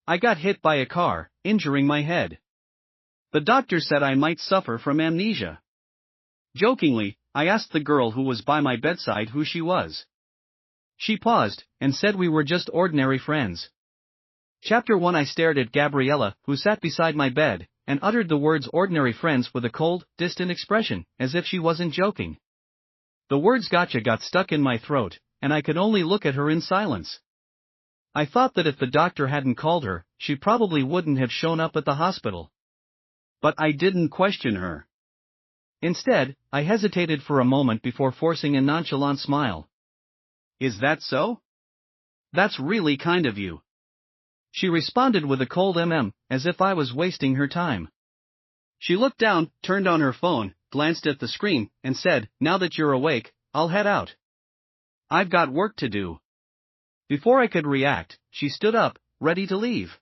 I got hit by a car, injuring my head. The doctor said I might suffer from amnesia. Jokingly, I asked the girl who was by my bedside who she was. She paused, and said we were just ordinary friends. Chapter 1. I stared at Gabriella, who sat beside my bed, and uttered the words ordinary friends with a cold, distant expression, as if she wasn't joking. The words gotcha got stuck in my throat, and I could only look at her in silence. I thought that if the doctor hadn't called her, she probably wouldn't have shown up at the hospital. But I didn't question her. Instead, I hesitated for a moment before forcing a nonchalant smile. Is that so? That's really kind of you. She responded with a cold as if I was wasting her time. She looked down, turned on her phone, glanced at the screen, and said, now that you're awake, I'll head out. I've got work to do. Before I could react, she stood up, ready to leave.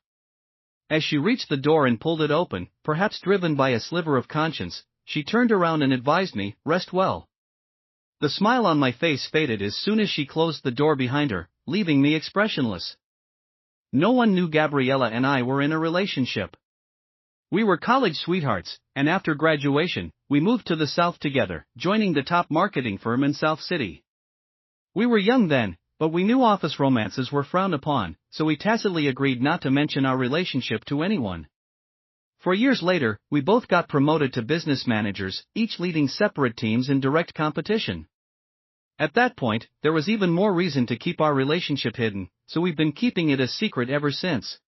As she reached the door and pulled it open, perhaps driven by a sliver of conscience, she turned around and advised me, rest well. The smile on my face faded as soon as she closed the door behind her, leaving me expressionless. No one knew Gabriella and I were in a relationship. We were college sweethearts, and after graduation, we moved to the South together, joining the top marketing firm in South City. We were young then, but we knew office romances were frowned upon, so we tacitly agreed not to mention our relationship to anyone. 4 years later, we both got promoted to business managers, each leading separate teams in direct competition. At that point, there was even more reason to keep our relationship hidden, so we've been keeping it a secret ever since.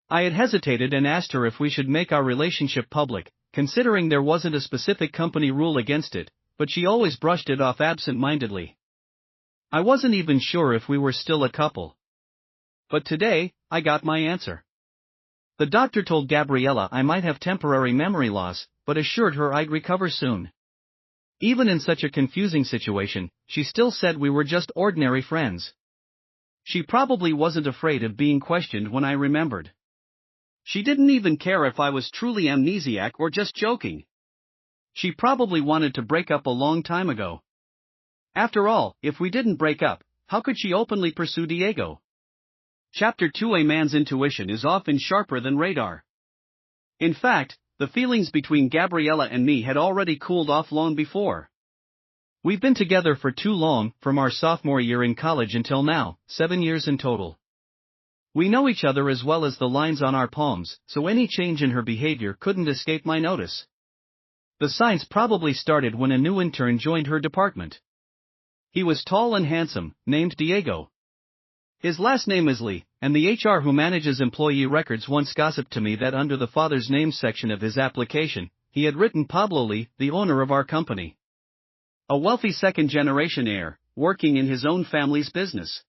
I had hesitated and asked her if we should make our relationship public, considering there wasn't a specific company rule against it, but she always brushed it off absent-mindedly. I wasn't even sure if we were still a couple. But today, I got my answer. The doctor told Gabriella I might have temporary memory loss, but assured her I'd recover soon. Even in such a confusing situation, she still said we were just ordinary friends. She probably wasn't afraid of being questioned when I remembered. She didn't even care if I was truly amnesiac or just joking. She probably wanted to break up a long time ago. After all, if we didn't break up, how could she openly pursue Diego? Chapter 2. A man's intuition is often sharper than radar. In fact, the feelings between Gabriella and me had already cooled off long before. We've been together for too long, from our sophomore year in college until now, 7 years in total. We know each other as well as the lines on our palms, so any change in her behavior couldn't escape my notice. The signs probably started when a new intern joined her department. He was tall and handsome, named Diego. His last name is Lee, and the HR who manages employee records once gossiped to me that under the father's name section of his application, he had written Pablo Lee, the owner of our company. A wealthy second-generation heir, working in his own family's business.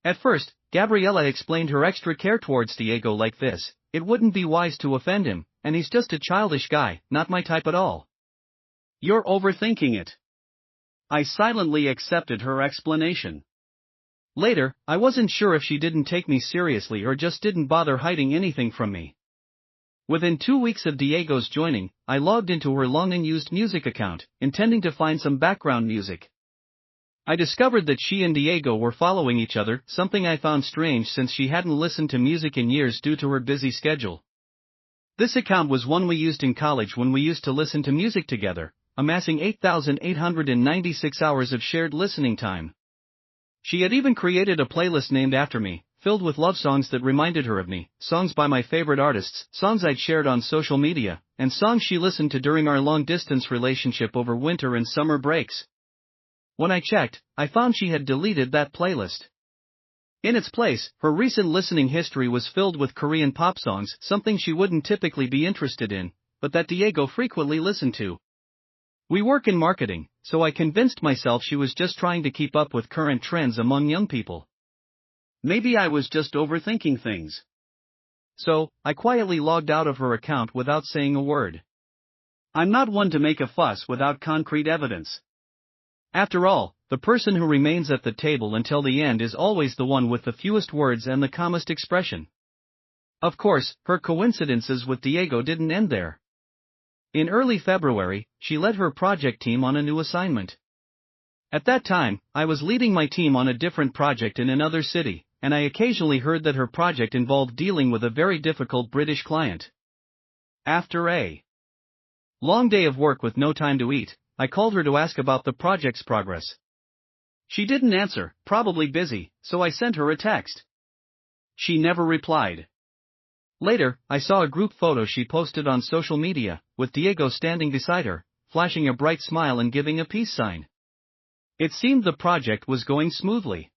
At first, Gabriella explained her extra care towards Diego like this: it wouldn't be wise to offend him, and he's just a childish guy, not my type at all. You're overthinking it. I silently accepted her explanation. Later, I wasn't sure if she didn't take me seriously or just didn't bother hiding anything from me. Within 2 weeks of Diego's joining, I logged into her long-unused music account, intending to find some background music. I discovered that she and Diego were following each other, something I found strange since she hadn't listened to music in years due to her busy schedule. This account was one we used in college when we used to listen to music together, amassing 8,896 hours of shared listening time. She had even created a playlist named after me, filled with love songs that reminded her of me, songs by my favorite artists, songs I'd shared on social media, and songs she listened to during our long-distance relationship over winter and summer breaks. When I checked, I found she had deleted that playlist. In its place, her recent listening history was filled with Korean pop songs, something she wouldn't typically be interested in, but that Diego frequently listened to. We work in marketing, so I convinced myself she was just trying to keep up with current trends among young people. Maybe I was just overthinking things. So, I quietly logged out of her account without saying a word. I'm not one to make a fuss without concrete evidence. After all, the person who remains at the table until the end is always the one with the fewest words and the calmest expression. Of course, her coincidences with Diego didn't end there. In early February, she led her project team on a new assignment. At that time, I was leading my team on a different project in another city, and I occasionally heard that her project involved dealing with a very difficult British client. After a long day of work with no time to eat, I called her to ask about the project's progress. She didn't answer, probably busy, so I sent her a text. She never replied. Later, I saw a group photo she posted on social media, with Diego standing beside her, flashing a bright smile and giving a peace sign. It seemed the project was going smoothly.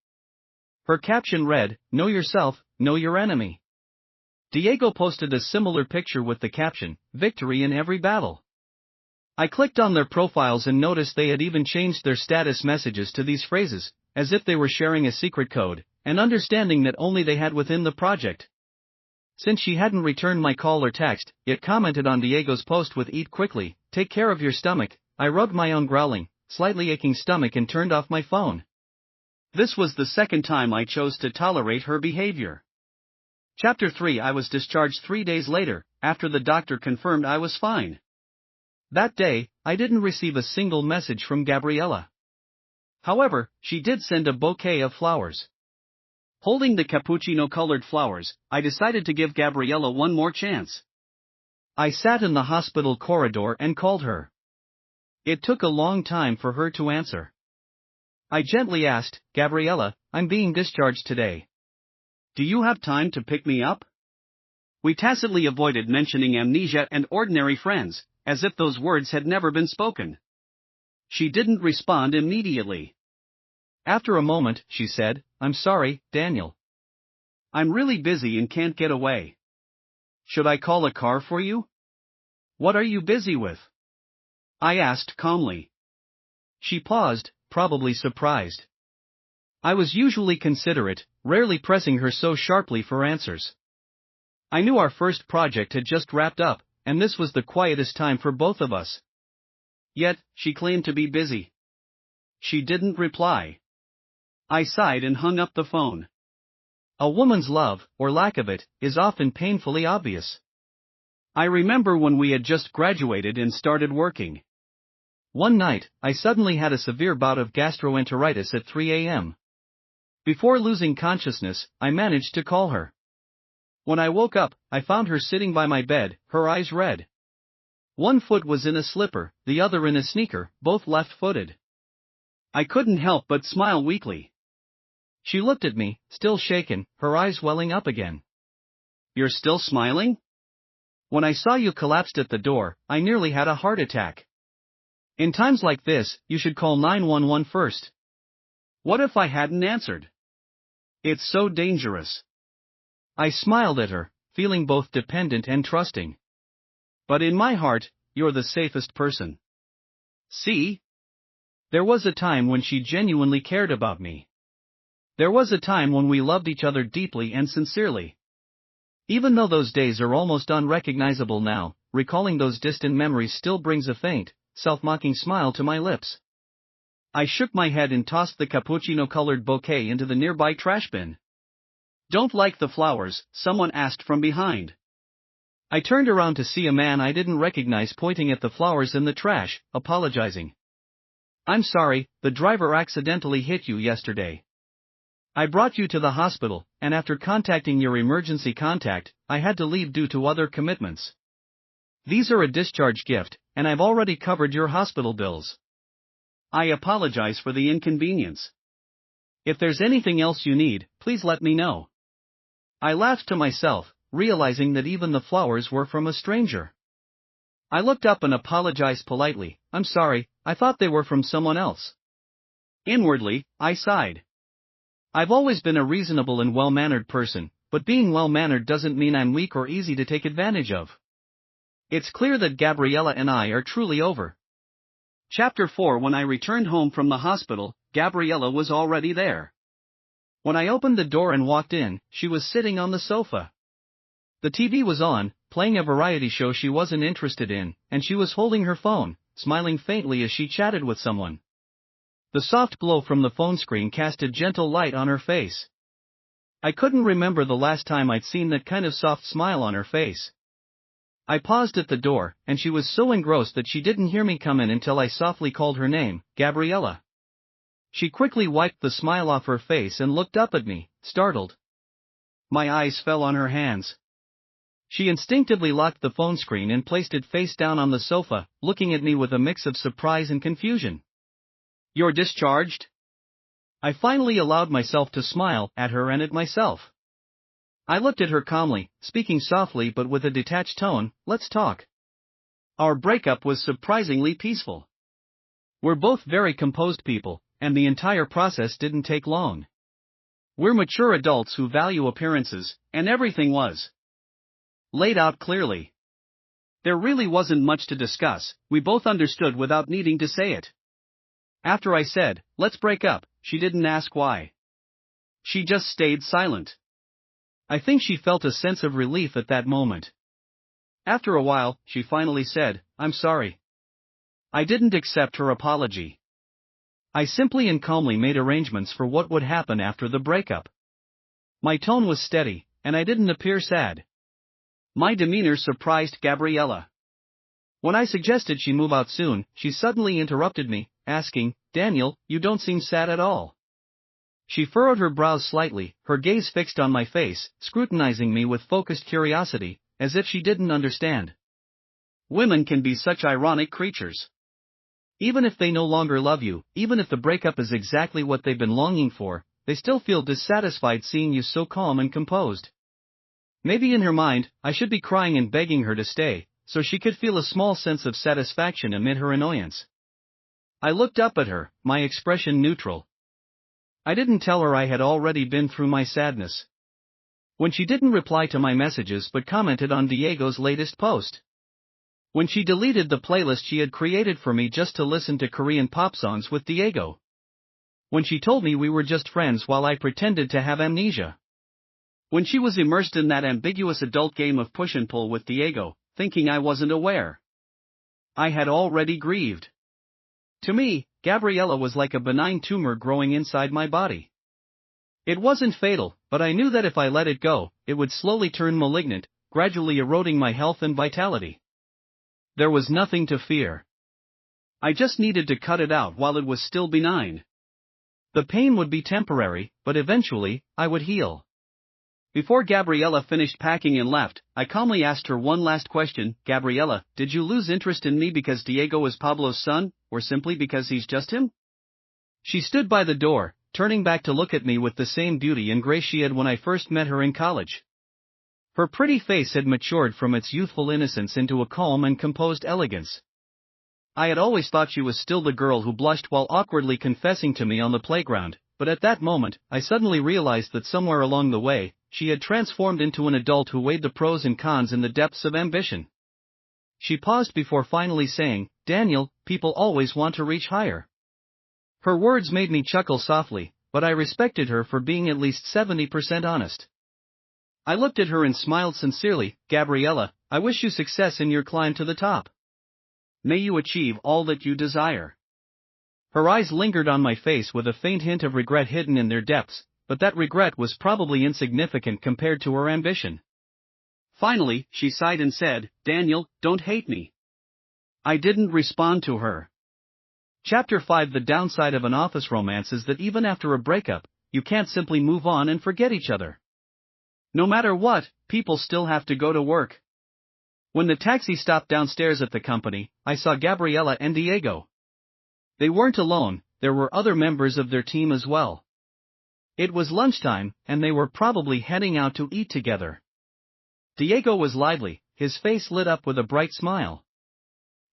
Her caption read, "Know yourself, know your enemy." Diego posted a similar picture with the caption, "Victory in every battle." I clicked on their profiles and noticed they had even changed their status messages to these phrases, as if they were sharing a secret code, an understanding that only they had within the project. Since she hadn't returned my call or text, yet commented on Diego's post with "Eat quickly, take care of your stomach," I rubbed my own growling, slightly aching stomach and turned off my phone. This was the second time I chose to tolerate her behavior. Chapter 3. I was discharged 3 days later, after the doctor confirmed I was fine. That day, I didn't receive a single message from Gabriella. However, she did send a bouquet of flowers. Holding the cappuccino-colored flowers, I decided to give Gabriella one more chance. I sat in the hospital corridor and called her. It took a long time for her to answer. I gently asked, "Gabriella, I'm being discharged today. Do you have time to pick me up?" We tacitly avoided mentioning amnesia and ordinary friends, as if those words had never been spoken. She didn't respond immediately. After a moment, she said, "I'm sorry, Daniel. I'm really busy and can't get away. Should I call a car for you?" "What are you busy with?" I asked calmly. She paused, probably surprised. I was usually considerate, rarely pressing her so sharply for answers. I knew our first project had just wrapped up, and this was the quietest time for both of us. Yet, she claimed to be busy. She didn't reply. I sighed and hung up the phone. A woman's love, or lack of it, is often painfully obvious. I remember when we had just graduated and started working. One night, I suddenly had a severe bout of gastroenteritis at 3 a.m. Before losing consciousness, I managed to call her. When I woke up, I found her sitting by my bed, her eyes red. One foot was in a slipper, the other in a sneaker, both left-footed. I couldn't help but smile weakly. She looked at me, still shaken, her eyes welling up again. "You're still smiling? When I saw you collapsed at the door, I nearly had a heart attack. In times like this, you should call 911 first." What if I hadn't answered? It's so dangerous. I smiled at her, feeling both dependent and trusting. But in my heart, you're the safest person. See? There was a time when she genuinely cared about me. There was a time when we loved each other deeply and sincerely. Even though those days are almost unrecognizable now, recalling those distant memories still brings a faint, self-mocking smile to my lips. I shook my head and tossed the cappuccino-colored bouquet into the nearby trash bin. "Don't like the flowers?" someone asked from behind. I turned around to see a man I didn't recognize pointing at the flowers in the trash, apologizing. "I'm sorry, the driver accidentally hit you yesterday. I brought you to the hospital, and after contacting your emergency contact, I had to leave due to other commitments. These are a discharge gift, and I've already covered your hospital bills. I apologize for the inconvenience. If there's anything else you need, please let me know." I laughed to myself, realizing that even the flowers were from a stranger. I looked up and apologized politely. "I'm sorry, I thought they were from someone else." Inwardly, I sighed. I've always been a reasonable and well-mannered person, but being well-mannered doesn't mean I'm weak or easy to take advantage of. It's clear that Gabriella and I are truly over. Chapter 4. When I returned home from the hospital, Gabriella was already there. When I opened the door and walked in, she was sitting on the sofa. The TV was on, playing a variety show she wasn't interested in, and she was holding her phone, smiling faintly as she chatted with someone. The soft glow from the phone screen cast a gentle light on her face. I couldn't remember the last time I'd seen that kind of soft smile on her face. I paused at the door, and she was so engrossed that she didn't hear me come in until I softly called her name, "Gabriella." She quickly wiped the smile off her face and looked up at me, startled. My eyes fell on her hands. She instinctively locked the phone screen and placed it face down on the sofa, looking at me with a mix of surprise and confusion. You're discharged? I finally allowed myself to smile at her and at myself. I looked at her calmly, speaking softly but with a detached tone. Let's talk. Our breakup was surprisingly peaceful. We're both very composed people, and the entire process didn't take long. We're mature adults who value appearances, and everything was laid out clearly. There really wasn't much to discuss, we both understood without needing to say it. After I said, let's break up, she didn't ask why. She just stayed silent. I think she felt a sense of relief at that moment. After a while, she finally said, I'm sorry. I didn't accept her apology. I simply and calmly made arrangements for what would happen after the breakup. My tone was steady, and I didn't appear sad. My demeanor surprised Gabriella. When I suggested she move out soon, she suddenly interrupted me, asking, Daniel, you don't seem sad at all. She furrowed her brows slightly, her gaze fixed on my face, scrutinizing me with focused curiosity, as if she didn't understand. Women can be such ironic creatures. Even if they no longer love you, even if the breakup is exactly what they've been longing for, they still feel dissatisfied seeing you so calm and composed. Maybe in her mind, I should be crying and begging her to stay, so she could feel a small sense of satisfaction amid her annoyance. I looked up at her, my expression neutral. I didn't tell her I had already been through my sadness. When she didn't reply to my messages but commented on Diego's latest post. When she deleted the playlist she had created for me just to listen to Korean pop songs with Diego. When she told me we were just friends while I pretended to have amnesia. When she was immersed in that ambiguous adult game of push and pull with Diego, thinking I wasn't aware. I had already grieved. To me, Gabriella was like a benign tumor growing inside my body. It wasn't fatal, but I knew that if I let it go, it would slowly turn malignant, gradually eroding my health and vitality. There was nothing to fear. I just needed to cut it out while it was still benign. The pain would be temporary, but eventually, I would heal. Before Gabriella finished packing and left, I calmly asked her one last question. Gabriella, did you lose interest in me because Diego is Pablo's son, or simply because he's just him? She stood by the door, turning back to look at me with the same beauty and grace she had when I first met her in college. Her pretty face had matured from its youthful innocence into a calm and composed elegance. I had always thought she was still the girl who blushed while awkwardly confessing to me on the playground, but at that moment, I suddenly realized that somewhere along the way, she had transformed into an adult who weighed the pros and cons in the depths of ambition. She paused before finally saying, Daniel, people always want to reach higher. Her words made me chuckle softly, but I respected her for being at least 70% honest. I looked at her and smiled sincerely. Gabriella, I wish you success in your climb to the top. May you achieve all that you desire. Her eyes lingered on my face with a faint hint of regret hidden in their depths, but that regret was probably insignificant compared to her ambition. Finally, she sighed and said, Daniel, don't hate me. I didn't respond to her. Chapter 5. The downside of an office romance is that even after a breakup, you can't simply move on and forget each other. No matter what, people still have to go to work. When the taxi stopped downstairs at the company, I saw Gabriella and Diego. They weren't alone, there were other members of their team as well. It was lunchtime, and they were probably heading out to eat together. Diego was lively, his face lit up with a bright smile.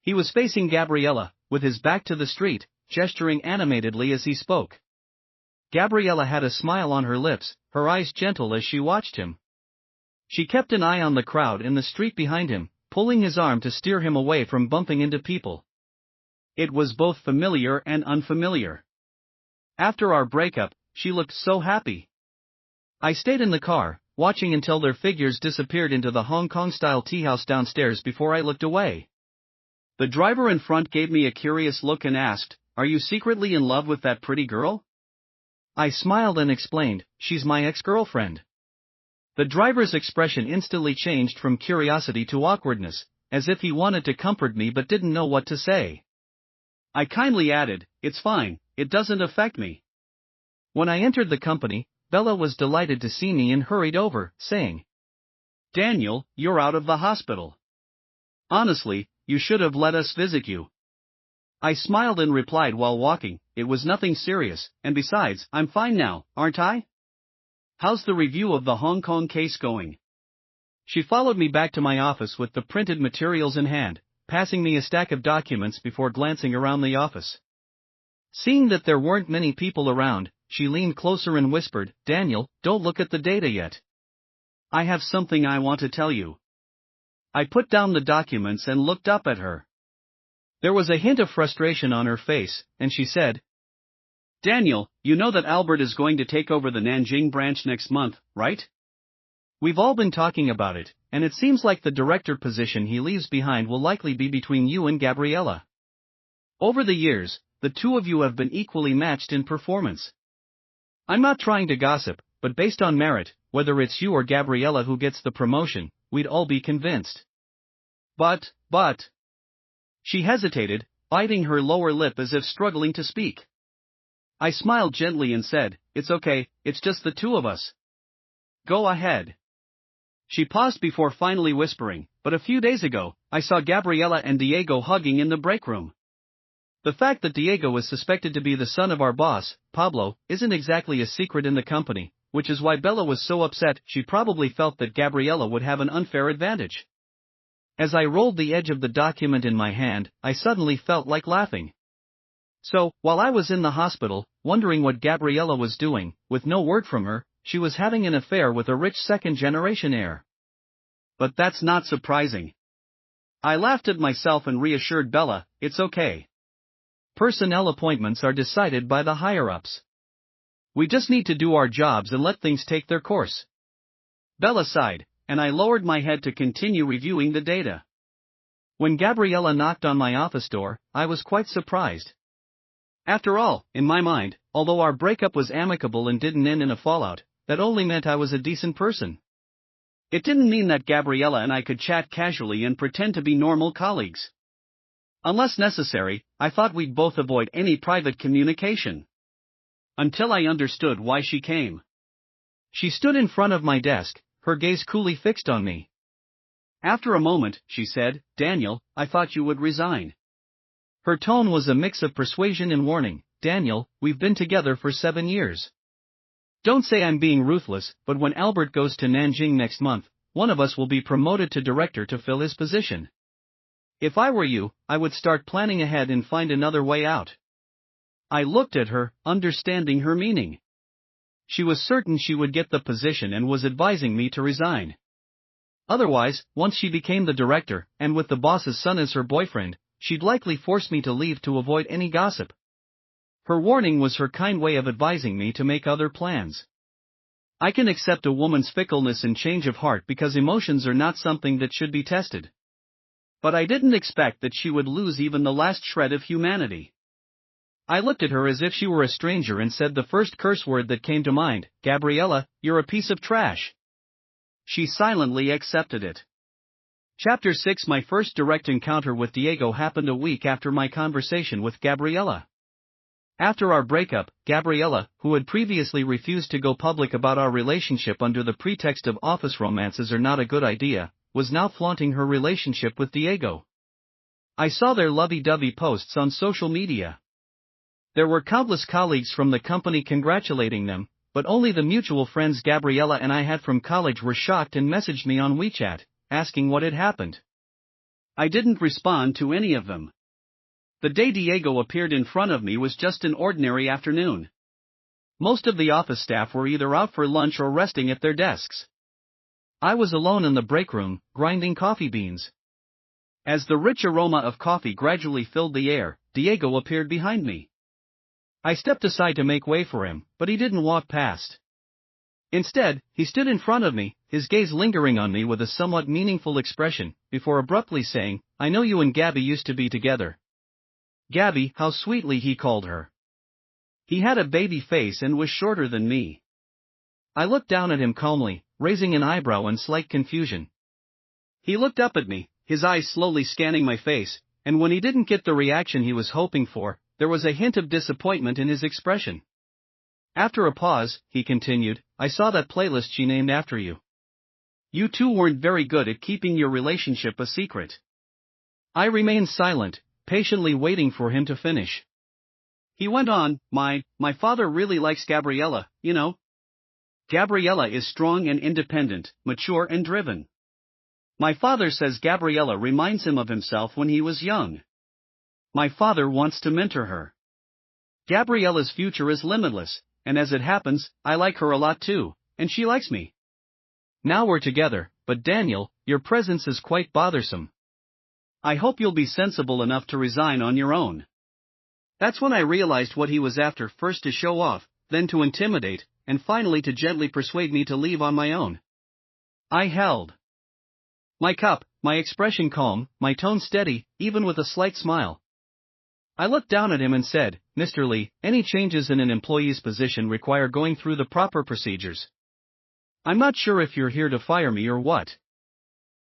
He was facing Gabriella, with his back to the street, gesturing animatedly as he spoke. Gabriella had a smile on her lips, her eyes gentle as she watched him. She kept an eye on the crowd in the street behind him, pulling his arm to steer him away from bumping into people. It was both familiar and unfamiliar. After our breakup, she looked so happy. I stayed in the car, watching until their figures disappeared into the Hong Kong-style tea house downstairs before I looked away. The driver in front gave me a curious look and asked, Are you secretly in love with that pretty girl? I smiled and explained, She's my ex-girlfriend. The driver's expression instantly changed from curiosity to awkwardness, as if he wanted to comfort me but didn't know what to say. I kindly added, "It's fine, it doesn't affect me." When I entered the company, Bella was delighted to see me and hurried over, saying, "Daniel, you're out of the hospital. Honestly, you should have let us visit you." I smiled and replied while walking, "It was nothing serious, and besides, I'm fine now, aren't I? How's the review of the Hong Kong case going?" She followed me back to my office with the printed materials in hand, passing me a stack of documents before glancing around the office. Seeing that there weren't many people around, she leaned closer and whispered, "Daniel, don't look at the data yet. I have something I want to tell you." I put down the documents and looked up at her. There was a hint of frustration on her face, and she said, "Daniel, you know that Albert is going to take over the Nanjing branch next month, right? We've all been talking about it, and it seems like the director position he leaves behind will likely be between you and Gabriella. Over the years, the two of you have been equally matched in performance. I'm not trying to gossip, but based on merit, whether it's you or Gabriella who gets the promotion, we'd all be convinced." But. She hesitated, biting her lower lip as if struggling to speak. I smiled gently and said, "It's okay, it's just the two of us. Go ahead." She paused before finally whispering, "But a few days ago, I saw Gabriella and Diego hugging in the break room. The fact that Diego is suspected to be the son of our boss, Pablo, isn't exactly a secret in the company, which is why Bella was so upset. She probably felt that Gabriella would have an unfair advantage." As I rolled the edge of the document in my hand, I suddenly felt like laughing. So, while I was in the hospital, wondering what Gabriella was doing, with no word from her, she was having an affair with a rich second-generation heir. But that's not surprising. I laughed at myself and reassured Bella, "It's okay. Personnel appointments are decided by the higher-ups. We just need to do our jobs and let things take their course." Bella sighed, and I lowered my head to continue reviewing the data. When Gabriella knocked on my office door, I was quite surprised. After all, in my mind, although our breakup was amicable and didn't end in a fallout, that only meant I was a decent person. It didn't mean that Gabriella and I could chat casually and pretend to be normal colleagues. Unless necessary, I thought we'd both avoid any private communication. Until I understood why she came. She stood in front of my desk, her gaze coolly fixed on me. After a moment, she said, "Daniel, I thought you would resign." Her tone was a mix of persuasion and warning. "Daniel, we've been together for 7 years. Don't say I'm being ruthless, but when Albert goes to Nanjing next month, one of us will be promoted to director to fill his position. If I were you, I would start planning ahead and find another way out." I looked at her, understanding her meaning. She was certain she would get the position and was advising me to resign. Otherwise, once she became the director, and with the boss's son as her boyfriend, she'd likely force me to leave to avoid any gossip. Her warning was her kind way of advising me to make other plans. I can accept a woman's fickleness and change of heart because emotions are not something that should be tested. But I didn't expect that she would lose even the last shred of humanity. I looked at her as if she were a stranger and said the first curse word that came to mind, "Gabriella, you're a piece of trash." She silently accepted it. Chapter 6. My first direct encounter with Diego happened a week after my conversation with Gabriella. After our breakup, Gabriella, who had previously refused to go public about our relationship under the pretext of office romances are not a good idea, was now flaunting her relationship with Diego. I saw their lovey-dovey posts on social media. There were countless colleagues from the company congratulating them, but only the mutual friends Gabriella and I had from college were shocked and messaged me on WeChat, asking what had happened. I didn't respond to any of them. The day Diego appeared in front of me was just an ordinary afternoon. Most of the office staff were either out for lunch or resting at their desks. I was alone in the break room, grinding coffee beans. As the rich aroma of coffee gradually filled the air, Diego appeared behind me. I stepped aside to make way for him, but he didn't walk past. Instead, he stood in front of me, his gaze lingering on me with a somewhat meaningful expression, before abruptly saying, "I know you and Gabby used to be together." Gabby, how sweetly he called her. He had a baby face and was shorter than me. I looked down at him calmly, raising an eyebrow in slight confusion. He looked up at me, his eyes slowly scanning my face, and when he didn't get the reaction he was hoping for, there was a hint of disappointment in his expression. After a pause, he continued, I saw that playlist she named after you. You two weren't very good at keeping your relationship a secret. I remained silent, patiently waiting for him to finish. He went on, my father really likes Gabriella, you know. Gabriella is strong and independent, mature and driven. My father says Gabriella reminds him of himself when he was young. My father wants to mentor her. Gabriella's future is limitless, and as it happens, I like her a lot too, and she likes me. Now we're together, but Daniel, your presence is quite bothersome. I hope you'll be sensible enough to resign on your own. That's when I realized what he was after, first to show off, then to intimidate, and finally to gently persuade me to leave on my own. I held my cup, my expression calm, my tone steady, even with a slight smile. I looked down at him and said, Mr. Lee, any changes in an employee's position require going through the proper procedures. I'm not sure if you're here to fire me or what.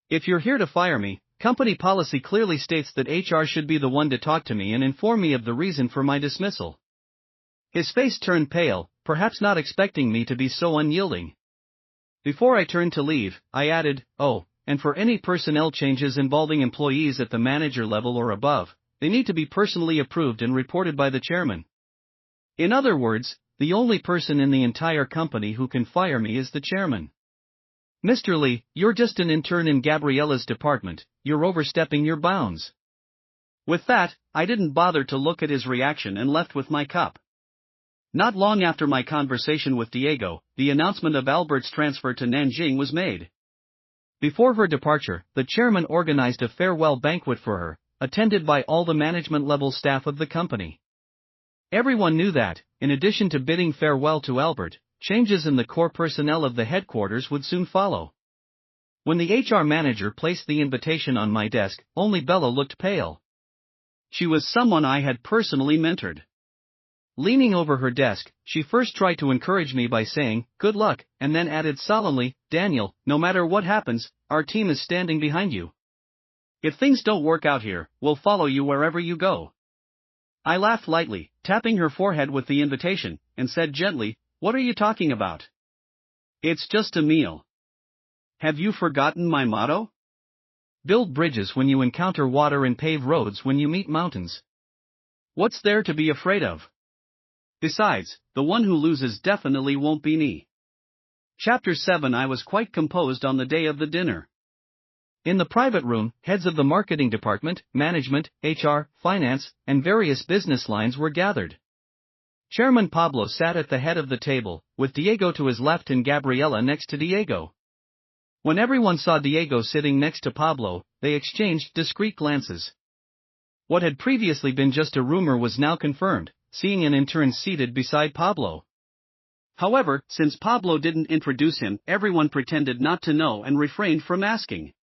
If you're here to fire me, company policy clearly states that HR should be the one to talk to me and inform me of the reason for my dismissal. His face turned pale, perhaps not expecting me to be so unyielding. Before I turned to leave, I added, oh, and for any personnel changes involving employees at the manager level or above, they need to be personally approved and reported by the chairman. In other words, the only person in the entire company who can fire me is the chairman. Mr. Lee, you're just an intern in Gabriella's department, you're overstepping your bounds. With that, I didn't bother to look at his reaction and left with my cup. Not long after my conversation with Diego, the announcement of Albert's transfer to Nanjing was made. Before her departure, the chairman organized a farewell banquet for her, attended by all the management-level staff of the company. Everyone knew that, in addition to bidding farewell to Albert, changes in the core personnel of the headquarters would soon follow. When the HR manager placed the invitation on my desk, only Bella looked pale. She was someone I had personally mentored. Leaning over her desk, she first tried to encourage me by saying, good luck, and then added solemnly, Daniel, no matter what happens, our team is standing behind you. If things don't work out here, we'll follow you wherever you go. I laughed lightly, tapping her forehead with the invitation, and said gently, what are you talking about? It's just a meal. Have you forgotten my motto? Build bridges when you encounter water and pave roads when you meet mountains. What's there to be afraid of? Besides, the one who loses definitely won't be me. Chapter 7. I was quite composed on the day of the dinner. In the private room, heads of the marketing department, management, HR, finance, and various business lines were gathered. Chairman Pablo sat at the head of the table, with Diego to his left and Gabriella next to Diego. When everyone saw Diego sitting next to Pablo, they exchanged discreet glances. What had previously been just a rumor was now confirmed, seeing an intern seated beside Pablo. However, since Pablo didn't introduce him, everyone pretended not to know and refrained from asking.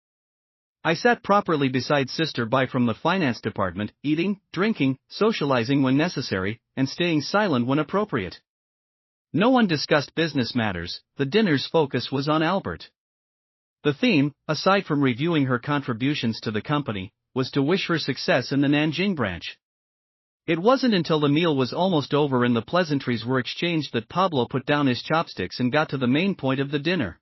I sat properly beside Sister Bai from the finance department, eating, drinking, socializing when necessary, and staying silent when appropriate. No one discussed business matters, the dinner's focus was on Albert. The theme, aside from reviewing her contributions to the company, was to wish her success in the Nanjing branch. It wasn't until the meal was almost over and the pleasantries were exchanged that Pablo put down his chopsticks and got to the main point of the dinner.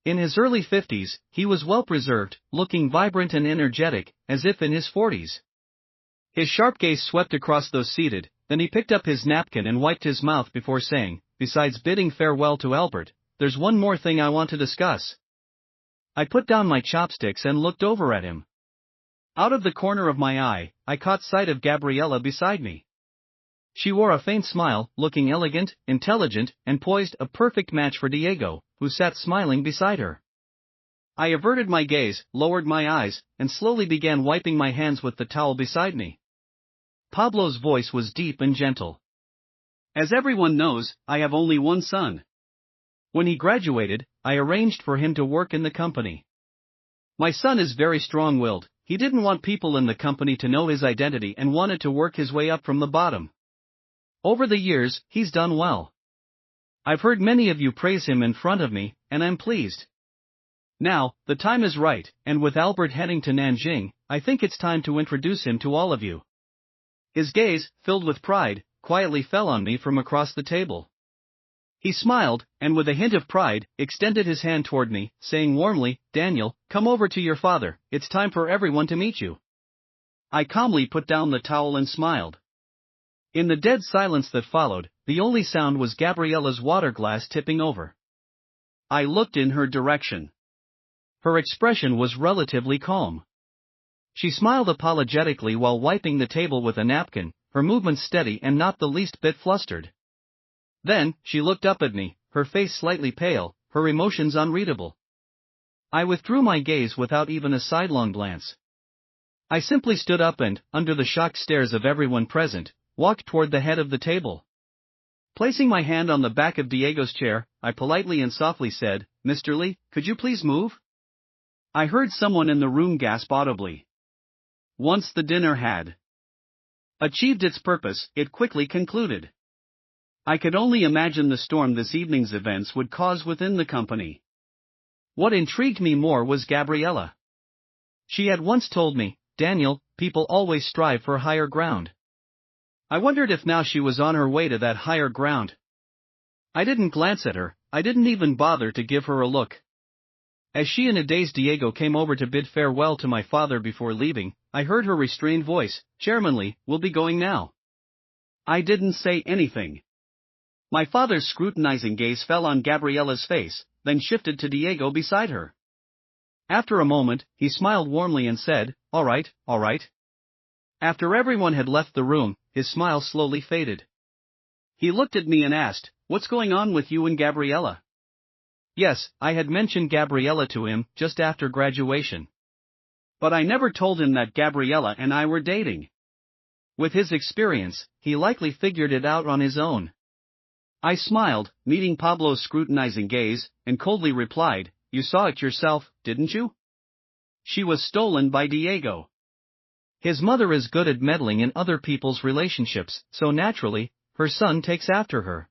In his early 50s, he was well preserved, looking vibrant and energetic, as if in his 40s. His sharp gaze swept across those seated, then he picked up his napkin and wiped his mouth before saying, besides bidding farewell to Albert, there's one more thing I want to discuss. I put down my chopsticks and looked over at him. Out of the corner of my eye, I caught sight of Gabriella beside me. She wore a faint smile, looking elegant, intelligent, and poised, a perfect match for Diego, who sat smiling beside her. I averted my gaze, lowered my eyes, and slowly began wiping my hands with the towel beside me. Pablo's voice was deep and gentle. As everyone knows, I have only one son. When he graduated, I arranged for him to work in the company. My son is very strong-willed. He didn't want people in the company to know his identity and wanted to work his way up from the bottom. Over the years, he's done well. I've heard many of you praise him in front of me, and I'm pleased. Now, the time is right, and with Albert heading to Nanjing, I think it's time to introduce him to all of you. His gaze, filled with pride, quietly fell on me from across the table. He smiled, and with a hint of pride, extended his hand toward me, saying warmly, "Daniel, come over to your father, it's time for everyone to meet you." I calmly put down the towel and smiled. In the dead silence that followed, the only sound was Gabriella's water glass tipping over. I looked in her direction. Her expression was relatively calm. She smiled apologetically while wiping the table with a napkin, her movements steady and not the least bit flustered. Then, she looked up at me, her face slightly pale, her emotions unreadable. I withdrew my gaze without even a sidelong glance. I simply stood up and, under the shocked stares of everyone present, walked toward the head of the table. Placing my hand on the back of Diego's chair, I politely and softly said, "Mr. Lee, could you please move?" I heard someone in the room gasp audibly. Once the dinner had achieved its purpose, it quickly concluded. I could only imagine the storm this evening's events would cause within the company. What intrigued me more was Gabriella. She had once told me, "Daniel, people always strive for higher ground." I wondered if now she was on her way to that higher ground. I didn't glance at her, I didn't even bother to give her a look. As she and a dazed Diego came over to bid farewell to my father before leaving, I heard her restrained voice, "Chairman Lee, we'll be going now." I didn't say anything. My father's scrutinizing gaze fell on Gabriella's face, then shifted to Diego beside her. After a moment, he smiled warmly and said, all right. After everyone had left the room, his smile slowly faded. He looked at me and asked, "What's going on with you and Gabriella?" Yes, I had mentioned Gabriella to him just after graduation. But I never told him that Gabriella and I were dating. With his experience, he likely figured it out on his own. I smiled, meeting Pablo's scrutinizing gaze, and coldly replied, "You saw it yourself, didn't you? She was stolen by Diego. His mother is good at meddling in other people's relationships, so naturally, her son takes after her."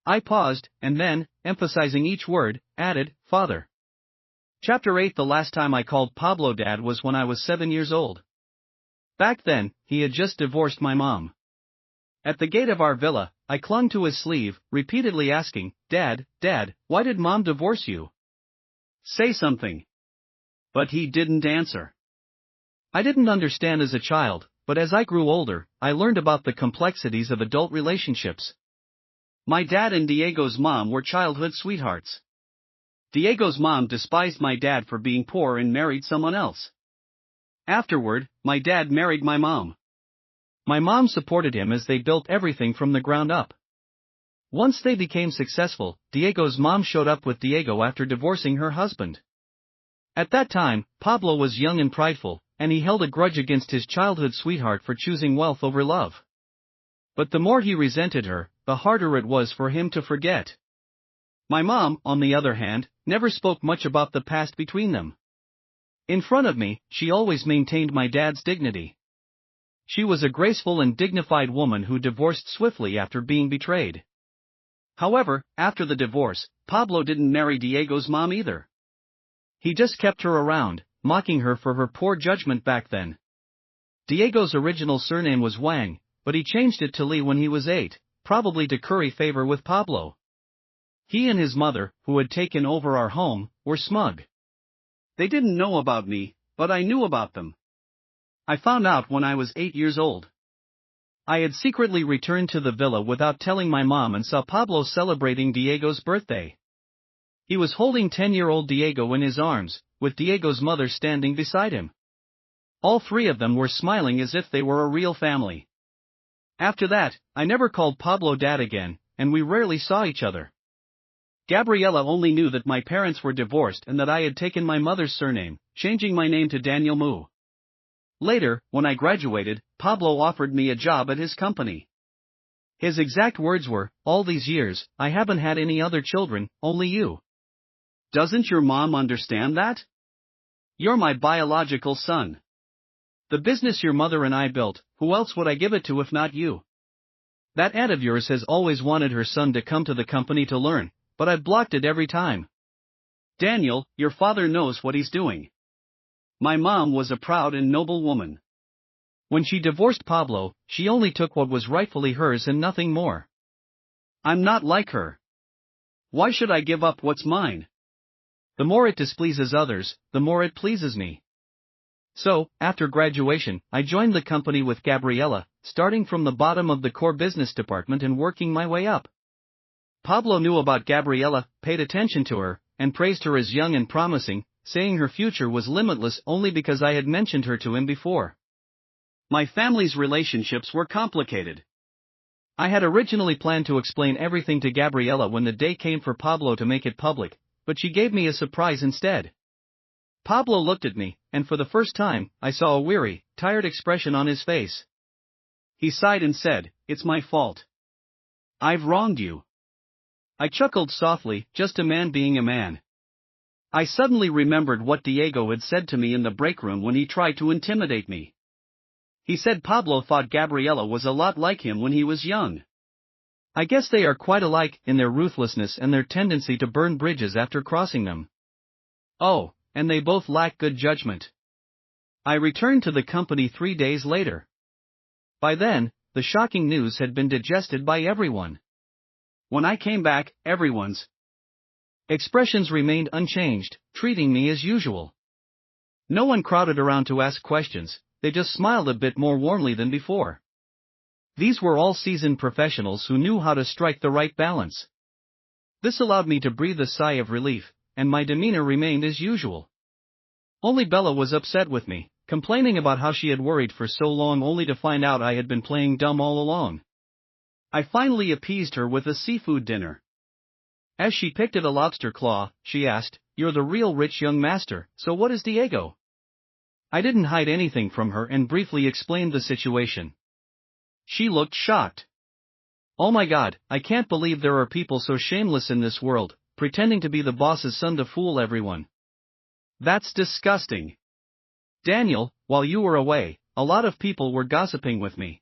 I paused, and then, emphasizing each word, added, "Father." Chapter 8. The last time I called Pablo Dad was when I was 7 years old. Back then, he had just divorced my mom. At the gate of our villa, I clung to his sleeve, repeatedly asking, Dad, why did Mom divorce you? Say something." But he didn't answer. I didn't understand as a child, but as I grew older, I learned about the complexities of adult relationships. My dad and Diego's mom were childhood sweethearts. Diego's mom despised my dad for being poor and married someone else. Afterward, my dad married my mom. My mom supported him as they built everything from the ground up. Once they became successful, Diego's mom showed up with Diego after divorcing her husband. At that time, Pablo was young and prideful, and he held a grudge against his childhood sweetheart for choosing wealth over love. But the more he resented her, the harder it was for him to forget. My mom, on the other hand, never spoke much about the past between them. In front of me, she always maintained my dad's dignity. She was a graceful and dignified woman who divorced swiftly after being betrayed. However, after the divorce, Pablo didn't marry Diego's mom either. He just kept her around, mocking her for her poor judgment back then. Diego's original surname was Wang, but he changed it to Lee when he was 8, probably to curry favor with Pablo. He and his mother, who had taken over our home, were smug. They didn't know about me, but I knew about them. I found out when I was 8 years old. I had secretly returned to the villa without telling my mom and saw Pablo celebrating Diego's birthday. He was holding 10-year-old Diego in his arms, with Diego's mother standing beside him. All three of them were smiling as if they were a real family. After that, I never called Pablo Dad again, and we rarely saw each other. Gabriella only knew that my parents were divorced and that I had taken my mother's surname, changing my name to Daniel Mu. Later, when I graduated, Pablo offered me a job at his company. His exact words were, "All these years, I haven't had any other children, only you. Doesn't your mom understand that? You're my biological son. The business your mother and I built, who else would I give it to if not you? That aunt of yours has always wanted her son to come to the company to learn, but I've blocked it every time." Daniel, your father knows what he's doing. My mom was a proud and noble woman. When she divorced Pablo, she only took what was rightfully hers and nothing more. I'm not like her. Why should I give up what's mine? The more it displeases others, the more it pleases me. So, after graduation, I joined the company with Gabriela, starting from the bottom of the core business department and working my way up. Pablo knew about Gabriela, paid attention to her, and praised her as young and promising, saying her future was limitless only because I had mentioned her to him before. My family's relationships were complicated. I had originally planned to explain everything to Gabriela when the day came for Pablo to make it public, but she gave me a surprise instead. Pablo looked at me, and for the first time, I saw a weary, tired expression on his face. He sighed and said, "It's my fault. I've wronged you." I chuckled softly, just a man being a man. I suddenly remembered what Diego had said to me in the break room when he tried to intimidate me. He said Pablo thought Gabriela was a lot like him when he was young. I guess they are quite alike in their ruthlessness and their tendency to burn bridges after crossing them. Oh, and they both lack good judgment. I returned to the company 3 days later. By then, the shocking news had been digested by everyone. When I came back, everyone's expressions remained unchanged, treating me as usual. No one crowded around to ask questions, they just smiled a bit more warmly than before. These were all seasoned professionals who knew how to strike the right balance. This allowed me to breathe a sigh of relief, and my demeanor remained as usual. Only Bella was upset with me, complaining about how she had worried for so long only to find out I had been playing dumb all along. I finally appeased her with a seafood dinner. As she picked at a lobster claw, she asked, "You're the real rich young master, so what is Diego?" I didn't hide anything from her and briefly explained the situation. She looked shocked. "Oh my God, I can't believe there are people so shameless in this world, pretending to be the boss's son to fool everyone. That's disgusting. Daniel, while you were away, a lot of people were gossiping with me."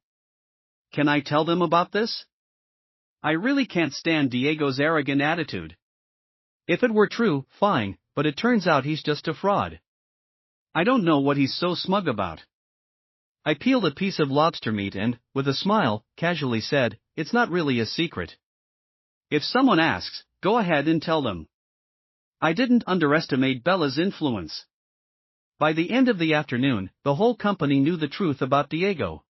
Can I tell them about this? I really can't stand Diego's arrogant attitude. If it were true, fine, but it turns out he's just a fraud. I don't know what he's so smug about. I peeled a piece of lobster meat and, with a smile, casually said, "It's not really a secret." If someone asks, go ahead and tell them. I didn't underestimate Bella's influence. By the end of the afternoon, the whole company knew the truth about Diego.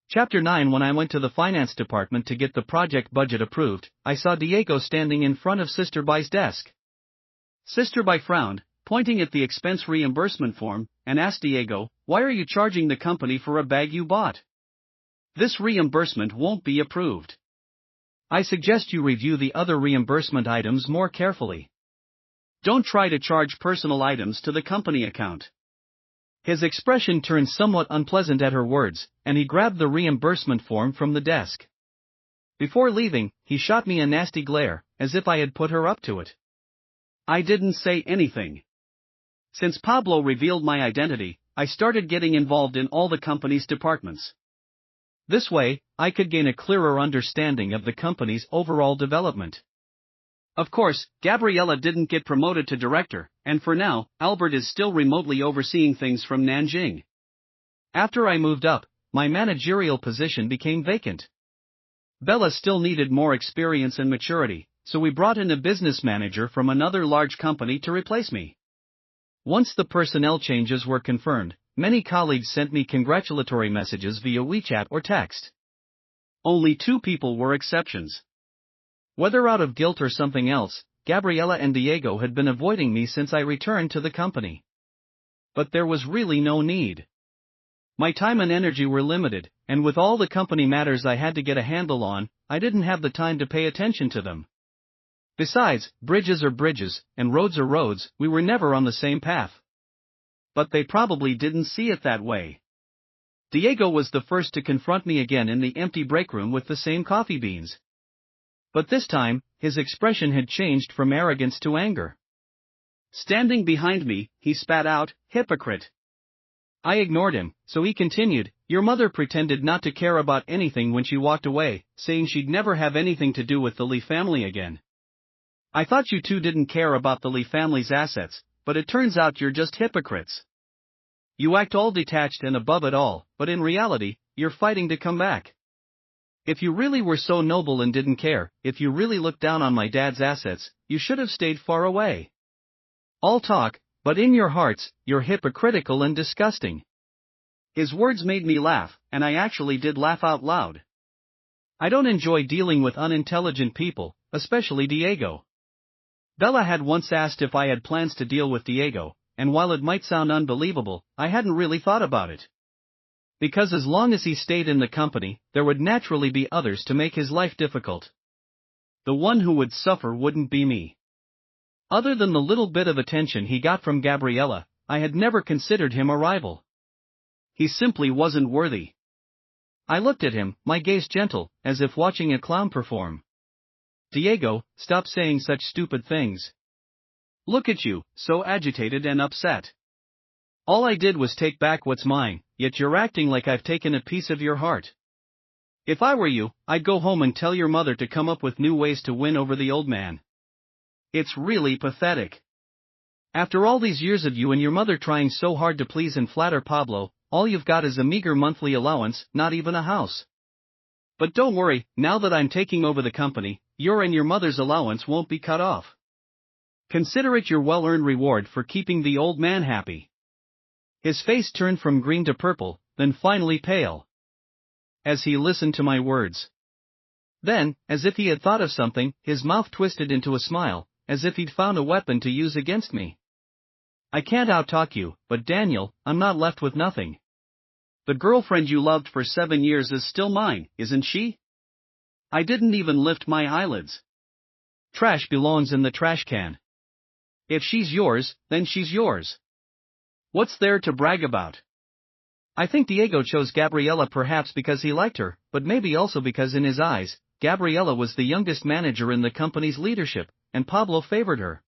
Chapter 9. When I went to the finance department to get the project budget approved, I saw Diego standing in front of Sister Bai's desk. Sister Bai frowned, pointing at the expense reimbursement form, and asked Diego, "Why are you charging the company for a bag you bought? This reimbursement won't be approved. I suggest you review the other reimbursement items more carefully. Don't try to charge personal items to the company account." His expression turned somewhat unpleasant at her words, and he grabbed the reimbursement form from the desk. Before leaving, he shot me a nasty glare, as if I had put her up to it. I didn't say anything. Since Pablo revealed my identity, I started getting involved in all the company's departments. This way, I could gain a clearer understanding of the company's overall development. Of course, Gabriela didn't get promoted to director, and for now, Albert is still remotely overseeing things from Nanjing. After I moved up, my managerial position became vacant. Bella still needed more experience and maturity, so we brought in a business manager from another large company to replace me. Once the personnel changes were confirmed, many colleagues sent me congratulatory messages via WeChat or text. Only 2 people were exceptions. Whether out of guilt or something else, Gabriela and Diego had been avoiding me since I returned to the company. But there was really no need. My time and energy were limited, and with all the company matters I had to get a handle on, I didn't have the time to pay attention to them. Besides, bridges are bridges, and roads are roads, we were never on the same path. But they probably didn't see it that way. Diego was the first to confront me again in the empty break room with the same coffee beans. But this time, his expression had changed from arrogance to anger. Standing behind me, he spat out, "Hypocrite." I ignored him, so he continued, "Your mother pretended not to care about anything when she walked away, saying she'd never have anything to do with the Lee family again. I thought you two didn't care about the Lee family's assets, but it turns out you're just hypocrites. You act all detached and above it all, but in reality, you're fighting to come back. If you really were so noble and didn't care, if you really looked down on my dad's assets, you should have stayed far away. All talk, but in your hearts, you're hypocritical and disgusting. His words made me laugh, and I actually did laugh out loud. I don't enjoy dealing with unintelligent people, especially Diego. Bella had once asked if I had plans to deal with Diego, and while it might sound unbelievable, I hadn't really thought about it. Because as long as he stayed in the company, there would naturally be others to make his life difficult. The one who would suffer wouldn't be me. Other than the little bit of attention he got from Gabriella, I had never considered him a rival. He simply wasn't worthy. I looked at him, my gaze gentle, as if watching a clown perform. Diego, stop saying such stupid things. Look at you, so agitated and upset. All I did was take back what's mine, yet you're acting like I've taken a piece of your heart. If I were you, I'd go home and tell your mother to come up with new ways to win over the old man. It's really pathetic. After all these years of you and your mother trying so hard to please and flatter Pablo, all you've got is a meager monthly allowance, not even a house. But don't worry, now that I'm taking over the company, your and your mother's allowance won't be cut off. Consider it your well-earned reward for keeping the old man happy. His face turned from green to purple, then finally pale. As he listened to my words. Then, as if he had thought of something, his mouth twisted into a smile, as if he'd found a weapon to use against me. I can't outtalk you, but Daniel, I'm not left with nothing. The girlfriend you loved for 7 years is still mine, isn't she? I didn't even lift my eyelids. Trash belongs in the trash can. If she's yours, then she's yours. What's there to brag about? I think Diego chose Gabriella perhaps because he liked her, but maybe also because in his eyes, Gabriella was the youngest manager in the company's leadership, and Pablo favored her.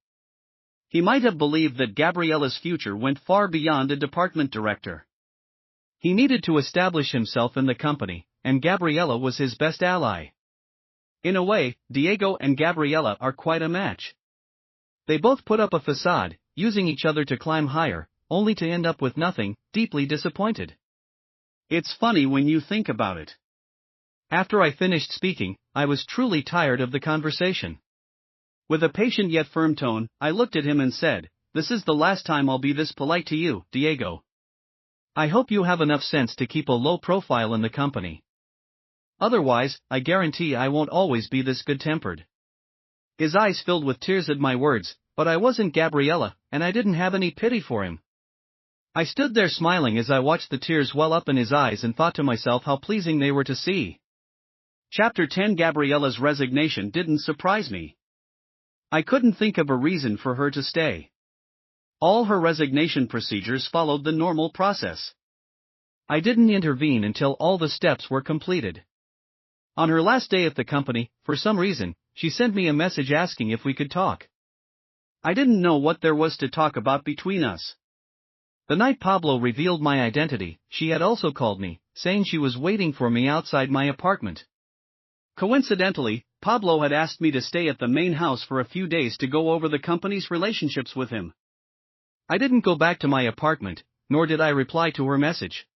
He might have believed that Gabriella's future went far beyond a department director. He needed to establish himself in the company, and Gabriella was his best ally. In a way, Diego and Gabriella are quite a match. They both put up a facade, using each other to climb higher, only to end up with nothing, deeply disappointed. It's funny when you think about it. After I finished speaking, I was truly tired of the conversation. With a patient yet firm tone, I looked at him and said, "This is the last time I'll be this polite to you, Diego. I hope you have enough sense to keep a low profile in the company. Otherwise, I guarantee I won't always be this good-tempered." His eyes filled with tears at my words, but I wasn't Gabriella, and I didn't have any pity for him. I stood there smiling as I watched the tears well up in his eyes and thought to myself how pleasing they were to see. Chapter 10. Gabriella's resignation didn't surprise me. I couldn't think of a reason for her to stay. All her resignation procedures followed the normal process. I didn't intervene until all the steps were completed. On her last day at the company, for some reason, she sent me a message asking if we could talk. I didn't know what there was to talk about between us. The night Pablo revealed my identity, she had also called me, saying she was waiting for me outside my apartment. Coincidentally, Pablo had asked me to stay at the main house for a few days to go over the company's relationships with him. I didn't go back to my apartment, nor did I reply to her message.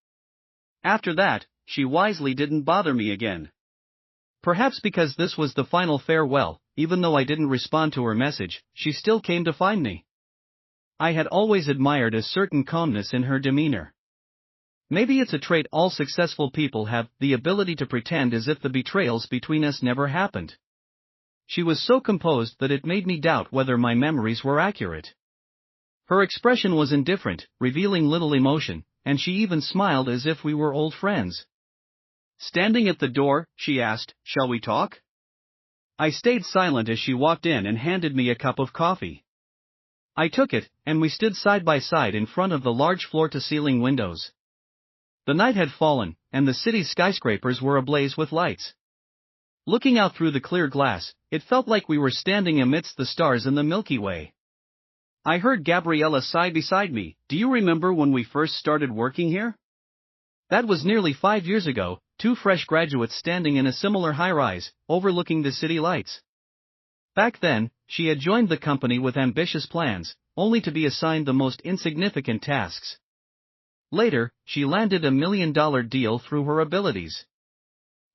After that, she wisely didn't bother me again. Perhaps because this was the final farewell, even though I didn't respond to her message, she still came to find me. I had always admired a certain calmness in her demeanor. Maybe it's a trait all successful people have, the ability to pretend as if the betrayals between us never happened. She was so composed that it made me doubt whether my memories were accurate. Her expression was indifferent, revealing little emotion, and she even smiled as if we were old friends. Standing at the door, she asked, "Shall we talk?" I stayed silent as she walked in and handed me a cup of coffee. I took it, and we stood side by side in front of the large floor-to-ceiling windows. The night had fallen, and the city's skyscrapers were ablaze with lights. Looking out through the clear glass, it felt like we were standing amidst the stars in the Milky Way. I heard Gabriella sigh beside me. "Do you remember when we first started working here?" That was nearly 5 years ago, two fresh graduates standing in a similar high-rise, overlooking the city lights. Back then, she had joined the company with ambitious plans, only to be assigned the most insignificant tasks. Later, she landed a $1 million deal through her abilities.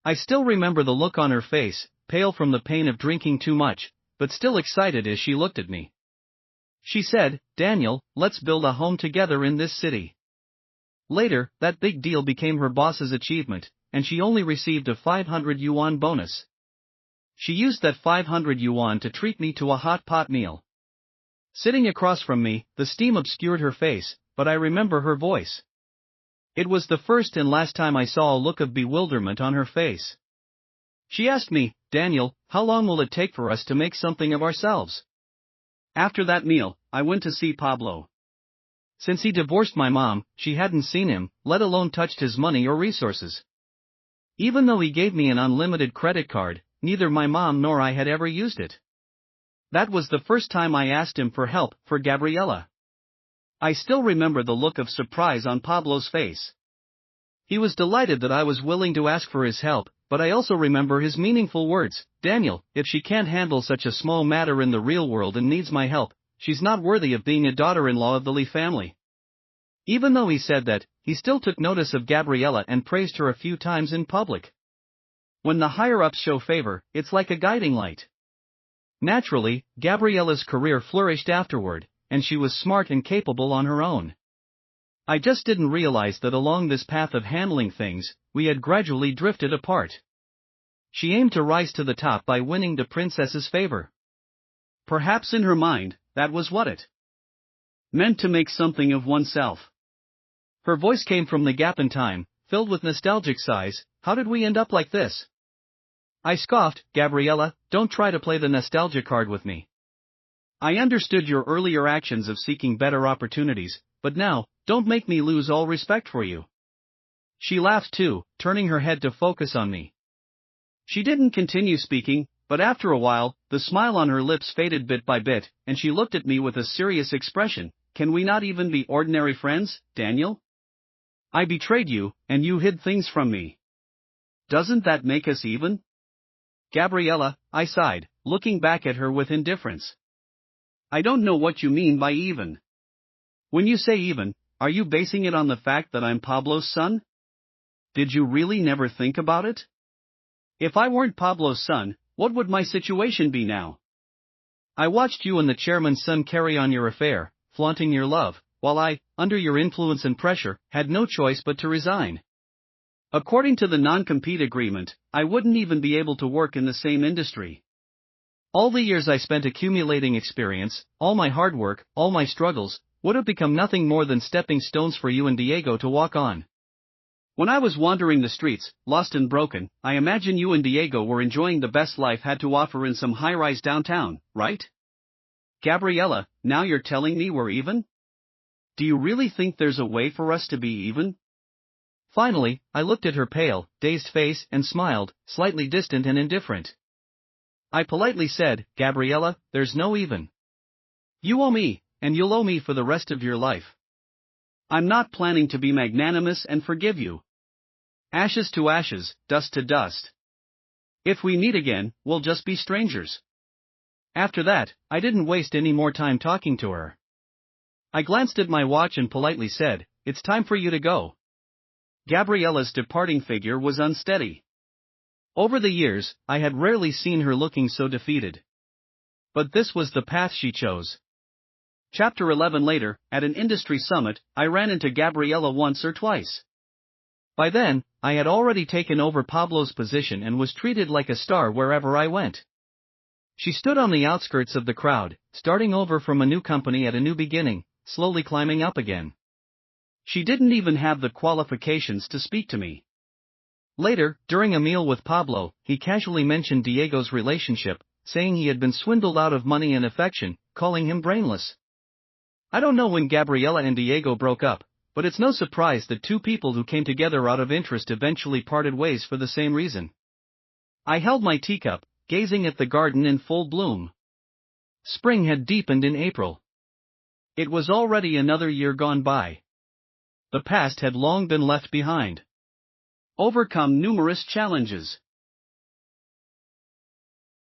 I still remember the look on her face, pale from the pain of drinking too much, but still excited as she looked at me. She said, "Daniel, let's build a home together in this city." Later, that big deal became her boss's achievement, and she only received a 500 yuan bonus. She used that 500 yuan to treat me to a hot pot meal. Sitting across from me, the steam obscured her face, but I remember her voice. It was the first and last time I saw a look of bewilderment on her face. She asked me, "Daniel, how long will it take for us to make something of ourselves?" After that meal, I went to see Pablo. Since he divorced my mom, she hadn't seen him, let alone touched his money or resources. Even though he gave me an unlimited credit card, neither my mom nor I had ever used it. That was the first time I asked him for help for Gabriela. I still remember the look of surprise on Pablo's face. He was delighted that I was willing to ask for his help, but I also remember his meaningful words, "Daniel, if she can't handle such a small matter in the real world and needs my help, she's not worthy of being a daughter-in-law of the Lee family." Even though he said that, he still took notice of Gabriela and praised her a few times in public. When the higher-ups show favor, it's like a guiding light. Naturally, Gabriela's career flourished afterward, and she was smart and capable on her own. I just didn't realize that along this path of handling things, we had gradually drifted apart. She aimed to rise to the top by winning the princess's favor. Perhaps in her mind, that was what it meant to make something of oneself. Her voice came from the gap in time, filled with nostalgic sighs. "How did we end up like this?" I scoffed, "Gabriela, don't try to play the nostalgia card with me. I understood your earlier actions of seeking better opportunities, but now, don't make me lose all respect for you." She laughed too, turning her head to focus on me. She didn't continue speaking, but after a while, the smile on her lips faded bit by bit, and she looked at me with a serious expression. "Can we not even be ordinary friends, Daniel? I betrayed you, and you hid things from me. Doesn't that make us even?" "Gabriela," I sighed, looking back at her with indifference. "I don't know what you mean by even. When you say even, are you basing it on the fact that I'm Pablo's son? Did you really never think about it? If I weren't Pablo's son, what would my situation be now? I watched you and the chairman's son carry on your affair, flaunting your love, while I, under your influence and pressure, had no choice but to resign. According to the non-compete agreement, I wouldn't even be able to work in the same industry. All the years I spent accumulating experience, all my hard work, all my struggles, would have become nothing more than stepping stones for you and Diego to walk on. When I was wandering the streets, lost and broken, I imagine you and Diego were enjoying the best life had to offer in some high-rise downtown, right? Gabriela, now you're telling me we're even? Do you really think there's a way for us to be even?" Finally, I looked at her pale, dazed face and smiled, slightly distant and indifferent. I politely said, "Gabriela, there's no even. You owe me, and you'll owe me for the rest of your life. I'm not planning to be magnanimous and forgive you. Ashes to ashes, dust to dust. If we meet again, we'll just be strangers." After that, I didn't waste any more time talking to her. I glanced at my watch and politely said, "It's time for you to go." Gabriela's departing figure was unsteady. Over the years, I had rarely seen her looking so defeated. But this was the path she chose. Chapter 11. Later, at an industry summit, I ran into Gabriela once or twice. By then, I had already taken over Pablo's position and was treated like a star wherever I went. She stood on the outskirts of the crowd, starting over from a new company at a new beginning, slowly climbing up again. She didn't even have the qualifications to speak to me. Later, during a meal with Pablo, he casually mentioned Diego's relationship, saying he had been swindled out of money and affection, calling him brainless. I don't know when Gabriela and Diego broke up, but it's no surprise that two people who came together out of interest eventually parted ways for the same reason. I held my teacup, gazing at the garden in full bloom. Spring had deepened in April. It was already another year gone by. The past had long been left behind. Overcome numerous challenges.